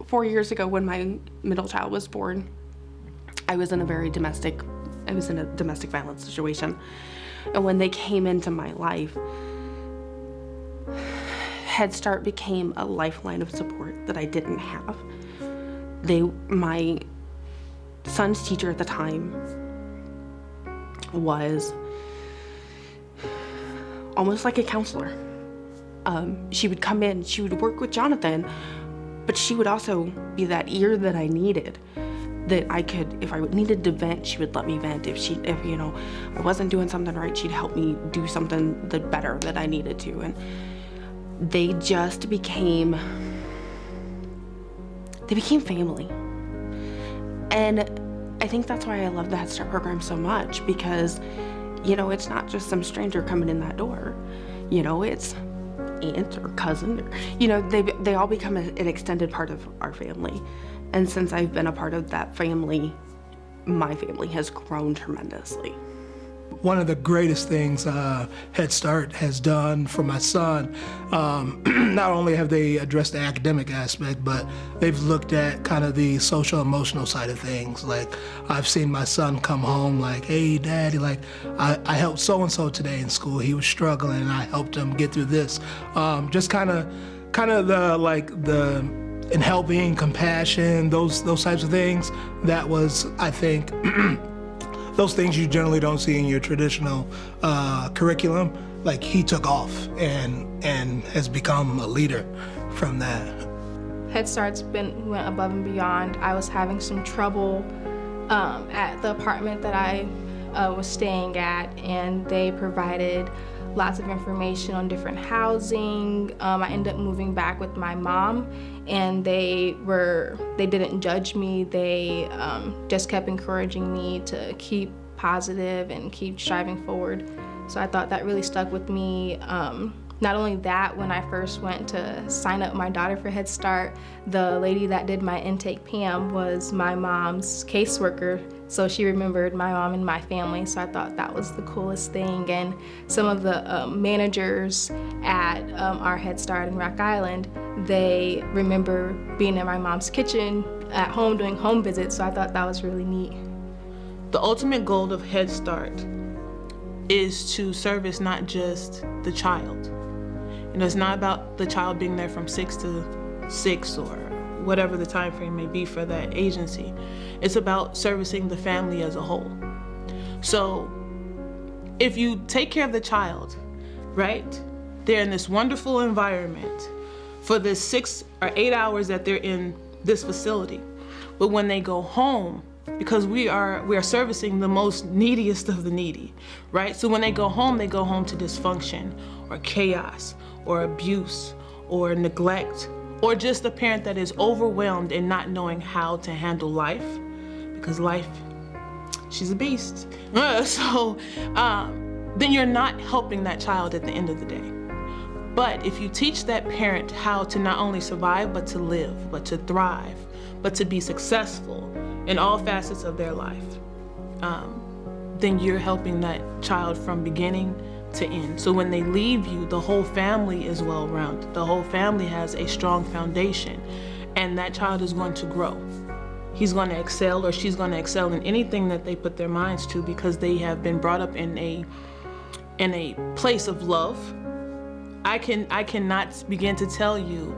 4 years ago when my middle child was born, I was in a domestic violence situation. And when they came into my life, Head Start became a lifeline of support that I didn't have. My son's teacher at the time was almost like a counselor. She would come in, she would work with Jonathan, but she would also be that ear that I needed, that I could, if I needed to vent, she would let me vent. If I wasn't doing something right, she'd help me do something better that I needed to. And they just became family. And I think that's why I love the Head Start program so much, because, it's not just some stranger coming in that door. It's aunt or cousin, or, they all become an extended part of our family. And since I've been a part of that family, my family has grown tremendously. One of the greatest things Head Start has done for my son, not only have they addressed the academic aspect, but they've looked at kind of the social emotional side of things. Like, I've seen my son come home like, hey, Daddy, like, I helped so-and-so today in school. He was struggling, and I helped him get through this. Just kind of in helping, compassion, those types of things. That was, I think, those things you generally don't see in your traditional curriculum. Like, he took off and has become a leader from that. Head Start's went above and beyond. I was having some trouble at the apartment that I was staying at, and they provided lots of information on different housing. I ended up moving back with my mom, and they didn't judge me. They just kept encouraging me to keep positive and keep striving forward. So I thought that really stuck with me. Not only that, when I first went to sign up my daughter for Head Start, the lady that did my intake, Pam, was my mom's caseworker. So she remembered my mom and my family, so I thought that was the coolest thing. And some of the managers at our Head Start in Rock Island, they remember being in my mom's kitchen at home doing home visits, so I thought that was really neat. The ultimate goal of Head Start is to service not just the child. It's not about the child being there from 6 to 6 or whatever the time frame may be for that agency. It's about servicing the family as a whole. So if you take care of the child, right? They're in this wonderful environment for the 6 or 8 hours that they're in this facility. But when they go home, because we are servicing the most neediest of the needy, right? So when they go home to dysfunction or chaos or abuse or neglect, or just a parent that is overwhelmed and not knowing how to handle life, because life, she's a beast. So then you're not helping that child at the end of the day. But if you teach that parent how to not only survive, but to live, but to thrive, but to be successful in all facets of their life, then you're helping that child from beginning to end. So when they leave you, the whole family is well-rounded. The whole family has a strong foundation, and that child is going to grow. He's going to excel, or she's going to excel in anything that they put their minds to, because they have been brought up in a place of love. I cannot begin to tell you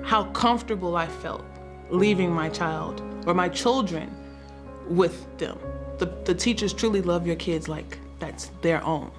how comfortable I felt leaving my child or my children with them. The teachers truly love your kids like that's their own.